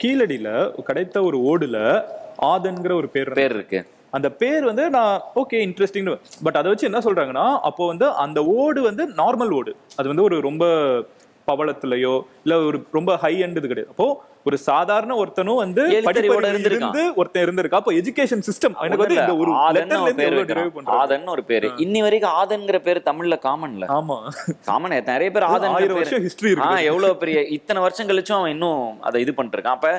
கீழடியில கிடைத்த ஒரு ஓடுல ஆதன்கிற ஒரு பேர் இருக்கு. அந்த பேர் வந்து நான் ஓகே இன்ட்ரெஸ்டிங், பட் அதை வச்சு என்ன சொல்றாங்கன்னா அப்போ வந்து அந்த ஓடு வந்து நார்மல் ஓடு, அது வந்து ஒரு ரொம்ப பவளத்திலயோ இல்ல ஒரு ரொம்ப ஹை எண்ட் இது கிடையாது. அப்போ ஒரு சாதாரண ஒருத்தனும் வந்து இருந்து ஒருத்தன் இருந்திருக்கா. அப்போ எஜுகேஷன் சிஸ்டம் எனக்கு வந்து இந்த ஒரு லெட்டர்ல இருந்து டிரைவ் பண்றாங்க. ஆதன் ஒரு பேரு இன்னி வரைக்கும் ஆதன்ங்கற பேர் தமிழ்ல காமன்ல. ஆமா காமன். நிறைய பேர் ஆதன் 1000 வருஷம் ஹிஸ்டரி இருக்கு. எவ்வளவு பெரிய இத்தனை வருஷம் கழிச்சும் அவன் இன்னும் அதை இது பண்ணிட்டு இருக்கான். அப்ப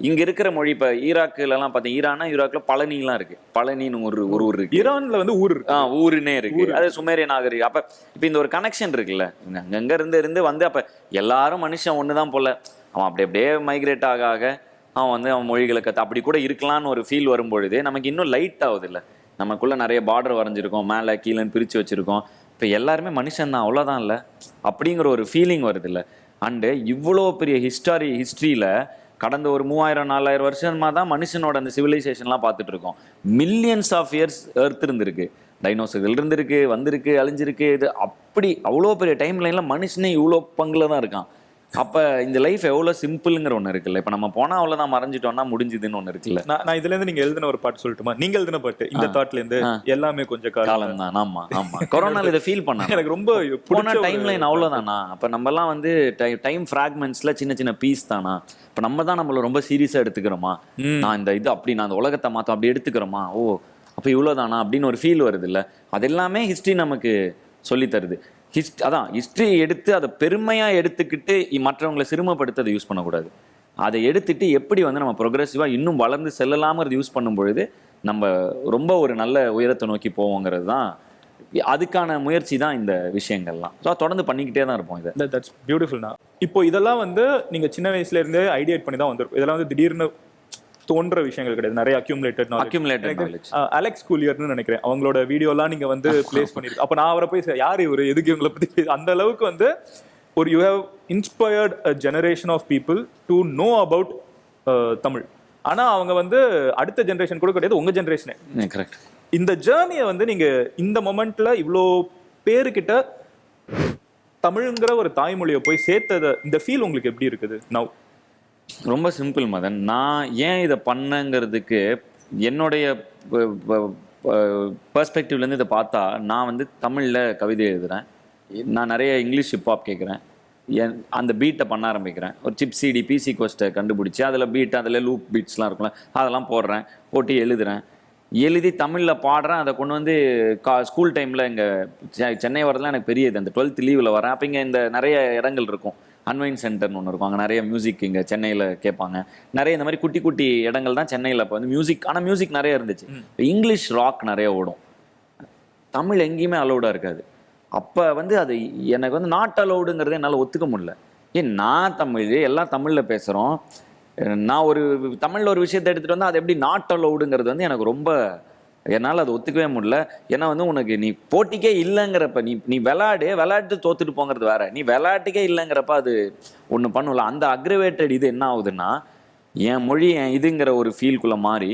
இங்க இருக்கிற மொழி இப்ப ஈராக்ல எல்லாம் பாத்தீங்கன்னா ஈராக்ல பழனி எல்லாம் இருக்கு. பழனின்னு ஒரு ஊர் இருக்கு. ஈரான்ல வந்து ஊர் இருக்கு. ஊருன்னே இருக்கு. அது சுமேரிய நாகரிகம். அப்ப இப்ப இந்த ஒரு கனெக்ஷன் இருக்குல்ல, அங்க இருந்து வந்து அப்ப எல்லாரும் மனுஷன் ஒண்ணுதான் போல. அவன் அப்படியே மைக்ரேட் ஆக அவன் வந்து அவன் மொழிகளை கற்று அப்படி கூட இருக்கலான்னு ஒரு ஃபீல் வரும்பொழுது நமக்கு இன்னும் லைட் ஆகுது இல்லை. நமக்குள்ள நிறைய பார்டர் வரைஞ்சிருக்கோம், மேலே கீழேன்னு பிரித்து வச்சுருக்கோம். இப்போ எல்லாருமே மனுஷன் தான், அவ்வளோதான் இல்லை அப்படிங்கிற ஒரு ஃபீலிங் வருது இல்லை. அண்டு இவ்வளோ பெரிய ஹிஸ்ட்ரியில் கடந்த ஒரு 3000-4000 வருஷமாக தான் மனுஷனோட அந்த சிவிலைசேஷன்லாம் பார்த்துட்டு இருக்கோம். மில்லியன்ஸ் ஆஃப் இயர்ஸ் எர்த் இருந்திருக்கு, டைனோசர்கள் இருந்திருக்கு, வந்திருக்கு, அழிஞ்சிருக்கு. இது அப்படி அவ்வளோ பெரிய டைம் லைனில் மனுஷனே இவ்வளோ பங்கில் தான் இருக்கான். அப்ப இந்த லைஃப் எவ்வளவு சிம்பிள்ங்கிற ஒண்ணு இருக்குல்ல. இப்ப நம்ம போனா அவ்வளவுதான், மறைஞ்சிட்டோம்னா முடிஞ்சுதுன்னு ஒண்ணு இருக்குல்ல. நான் இதுல இருந்து நீங்க எழுதின ஒரு பாட்டு சொல்லட்டுமா? நீங்க எழுதின பாட்டு இந்த தாட்ல இருந்து எல்லாமே கொஞ்சம் காலம் தான். ஆமா கொரோனால இதை ஃபீல் பண்ண எனக்கு ரொம்ப போன டைம் லைன் அவ்வளவுதானா. அப்ப நம்ம எல்லாம் வந்து டைம் ஃபிராக்மெண்ட்ஸ்ல சின்ன பீஸ் தானா. இப்ப நம்ம தான் நம்மள ரொம்ப சீரியஸா எடுத்துக்கிறோமா, நான் இந்த இது அப்படி நான் அந்த உலகத்தை மாத்தம் அப்படி எடுத்துக்கிறோமா, ஓ அப்ப இவ்வளவுதானா அப்படின்னு ஒரு ஃபீல் வருது இல்ல. அது எல்லாமே ஹிஸ்டரி நமக்கு சொல்லி தருது. அதான் ஹிஸ்ட்ரி எடுத்து அதை பெருமையாக எடுத்துக்கிட்டு மற்றவங்களை சிறுமப்படுத்த அதை யூஸ் பண்ணக்கூடாது. அதை எடுத்துட்டு எப்படி வந்து நம்ம ப்ரொக்ரெசிவாக இன்னும் வளர்ந்து செல்லலாம்ங்கிறது யூஸ் பண்ணும் பொழுது நம்ம ரொம்ப ஒரு நல்ல உயரத்தை நோக்கி போவோங்கிறது தான். அதுக்கான முயற்சி தான் இந்த விஷயங்கள்லாம். ஸோ தொடர்ந்து பண்ணிக்கிட்டே தான் இருப்போம். இதை தட்ஸ் பியூட்டிஃபுல்னா. இப்போ இதெல்லாம் வந்து நீங்கள் சின்ன வயசுலேருந்தே ஐடியேட் பண்ணி தான் வந்திருக்கும். இதெல்லாம் வந்து திடீர்னு தோன்ற விஷயங்கள் கிடையாது, நிறைய அக்யூமுலேட்டட் நாலேஜ். அலெக்ஸ் கூலியர்னு நினைக்கிறேன், அவங்களோட வீடியோலாம் நீங்க வந்து பிளேஸ் பண்ணிருக்கு. அப்ப நான் அவரை போய் யார் இவரு, எதுக்கு இவங்களை பத்தி அந்த அளவுக்கு வந்து ஒரு you have inspired a generation of people to know about Tamil. ஆனா அவங்க வந்து அடுத்த ஜெனரேஷன் கூட கிடையாது, உங்க ஜெனரேஷனே. கரெக்ட். இந்த ஜேர்னியை வந்து நீங்க இந்த மொமெண்ட்ல இவ்வளோ பேருக்கிட்ட தமிழ்ங்கிற ஒரு தாய்மொழியை போய் சேர்த்தத இந்த ஃபீல் உங்களுக்கு எப்படி இருக்குது நவ்? ரொம்ப சிம்பிள் மதன். நான் ஏன் இதை பண்ணங்கிறதுக்கு என்னுடைய பெர்ஸ்பெக்டிவ்லேருந்து இதை பார்த்தா, நான் வந்து தமிழில் கவிதை எழுதுகிறேன், நான் நிறைய இங்கிலீஷ் ஹிப்ஹாப் கேட்குறேன், அந்த பீட்டை பண்ண ஆரம்பிக்கிறேன். ஒரு சிப் சிடி பிசி கோஸ்ட்டை கண்டுபிடிச்சி அதில் பீட், அதில் லூப் பீட்ஸ்லாம் இருக்கும்ல, அதெல்லாம் போட்டு எழுதுகிறேன். எழுதி தமிழில் பாடுறேன். அதை கொண்டு வந்து ஸ்கூல் டைமில் இங்கே சென்னை வரதுலாம் எனக்கு பெரிய இது. அந்த 12th லீவில் வரேன். அப்போ இங்கே இந்த நிறைய இடங்கள் இருக்கும், அன்வைன் சென்டர்னு ஒன்று இருக்கும், அங்கே நிறைய மியூசிக் இங்கே சென்னையில் கேட்பாங்க. நிறைய இந்த மாதிரி குட்டி குட்டி இடங்கள் தான் சென்னையில். இப்போ வந்து மியூசிக், ஆனால் மியூசிக் நிறைய இருந்துச்சு. இங்கிலீஷ் ராக் நிறைய ஓடும், தமிழ் எங்கேயுமே அலௌடாக இருக்காது. அப்போ வந்து அது எனக்கு வந்து நாட் அலௌடுங்கிறத என்னால் ஒத்துக்க முடியல. நான் தமிழ், எல்லாம் தமிழில் பேசுகிறோம், நான் ஒரு தமிழில் ஒரு விஷயத்தை எடுத்துகிட்டு வந்து அது எப்படி நாட் அலௌடுங்கிறது வந்து எனக்கு ரொம்ப, என்னால் அதை ஒத்துக்கவே முடியல. ஏன்னா வந்து உனக்கு நீ போட்டிக்கே இல்லைங்கிறப்ப நீ விளையாட்டு தோத்துட்டு போங்கிறது வேற. நீ விளையாட்டுக்கே இல்லைங்கிறப்ப அது ஒன்று பண்ணல. அந்த அக்ரிவேட்டட் இது என்ன ஆகுதுன்னா, என் மொழி என் இதுங்கிற ஒரு ஃபீல்குள்ளே மாறி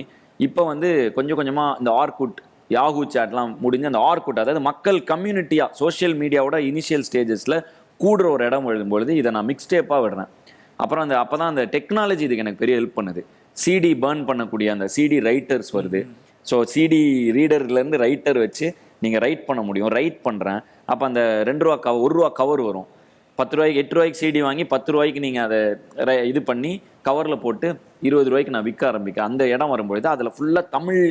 இப்போ வந்து கொஞ்சம் கொஞ்சமாக இந்த ஆர்குட், யாஹூ சேட்லாம் முடிஞ்சு அந்த ஆர்குட், அதாவது மக்கள் கம்யூனிட்டியாக சோஷியல் மீடியாவோட இனிஷியல் ஸ்டேஜஸில் கூடுற ஒரு இடம் எழுதும்பொழுது இதை நான் மிக்ஸ்டேப்பாக விடுறேன். அப்புறம் அப்போ தான் அந்த டெக்னாலஜி இதுக்கு எனக்கு பெரிய ஹெல்ப் பண்ணுது. சிடி பர்ன் பண்ணக்கூடிய அந்த சிடி ரைட்டர்ஸ் வருது. ஸோ சிடி ரீடர்லேருந்து ரைட்டர் வச்சு நீங்கள் ரைட் பண்ண முடியும். ரைட் பண்ணுறேன். அப்போ அந்த 2 ரூபா கவர், 1 ரூபா கவர் வரும். 10 ரூபாய்க்கு 8 ரூபாய்க்கு சிடி வாங்கி 10 ரூபாய்க்கு நீங்கள் அதை இது பண்ணி கவரில் போட்டு 20 ரூபாய்க்கு நான் விற்க ஆரம்பிக்க அந்த இடம் வரும்பொழுது அதில் ஃபுல்லாக தமிழ்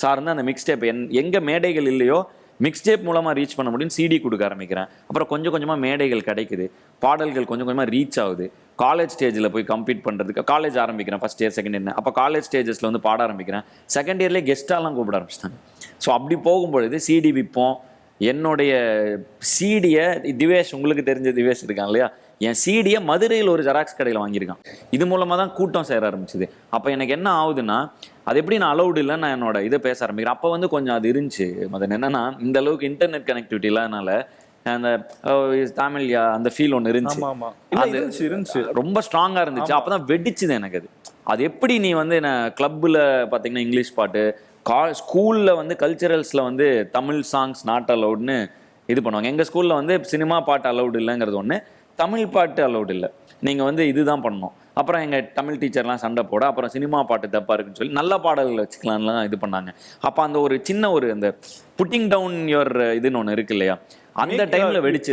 சார்ந்து அந்த மிக்ஸ்டேப் எங்கே மேடைகள் இல்லையோ மிக்ஸ்டேப் மூலமாக ரீச் பண்ண முடியும். சிடி கொடுக்க ஆரம்பிக்கிறேன். அப்புறம் கொஞ்சம் கொஞ்சமாக மேடைகள் கிடைக்குது, பாடல்கள் கொஞ்சம் கொஞ்சமாக ரீச் ஆகுது. காலேஜ் ஸ்டேஜில் போய் கம்ப்ளீட் பண்ணுறதுக்கு காலேஜ் ஆரம்பிக்கிறேன். First year second year. அப்போ காலேஜ் ஸ்டேஜஸில் வந்து பாட ஆரம்பிக்கிறேன். செகண்ட் இயர்லேயே கெஸ்ட்டாலாம் கூப்பிட ஆரம்பிச்சிட்டாங்க. ஸோ அப்படி போகும்பொழுது சிடி விற்போம். என்னுடைய சிடியை திவேஷ், உங்களுக்கு தெரிஞ்ச திவேஷ் இருக்கான் இல்லையா, என் சிடியை மதுரையில் ஒரு ஜெராக்ஸ் கடையில் வாங்கியிருக்கான். இது மூலமாக தான் கூட்டம் சேர ஆரம்பிச்சுது. அப்போ எனக்கு என்ன ஆகுதுன்னா, அது எப்படி நான் அலௌடு இல்லை, நான் என்னோட இதை பேச ஆரம்பிக்கிறேன். அப்போ வந்து கொஞ்சம் அது இருந்துச்சு. அது என்னன்னா, இந்த அளவுக்கு இன்டர்நெட் கனெக்டிவிட்டி இல்லாதனால அந்த தமிழ் அந்த ஃபீல் ஒன்று இருந்துச்சு, ரொம்ப ஸ்ட்ராங்காக இருந்துச்சு. அப்போ தான் வெடிச்சுது எனக்கு. அது எப்படி நீ வந்து கிளப்பில் பார்த்தீங்கன்னா இங்கிலீஷ் பாட்டு, ஸ்கூலில் வந்து கல்ச்சரல்ஸில் வந்து தமிழ் சாங்ஸ் நாட் அலௌட்னு இது பண்ணுவாங்க. எங்கள் ஸ்கூலில் வந்து சினிமா பாட்டு அலௌடு இல்லைங்கிறது ஒன்று, தமிழ் பாட்டு அலௌடு இல்லை, நீங்கள் வந்து இதுதான் பண்ணணும். அப்புறம் எங்கள் தமிழ் டீச்சர்லாம் சண்டை போட அப்புறம் சினிமா பாட்டு தப்பாக இருக்குன்னு சொல்லி நல்ல பாடல்கள் வச்சுக்கலாம்லாம் இது பண்ணாங்க. அப்போ அந்த ஒரு சின்ன ஒரு அந்த புட்டிங் டவுன் யுவர் இதுன்னு ஒன்று இருக்கு இல்லையா, அந்த டைமில் வெடிச்சது.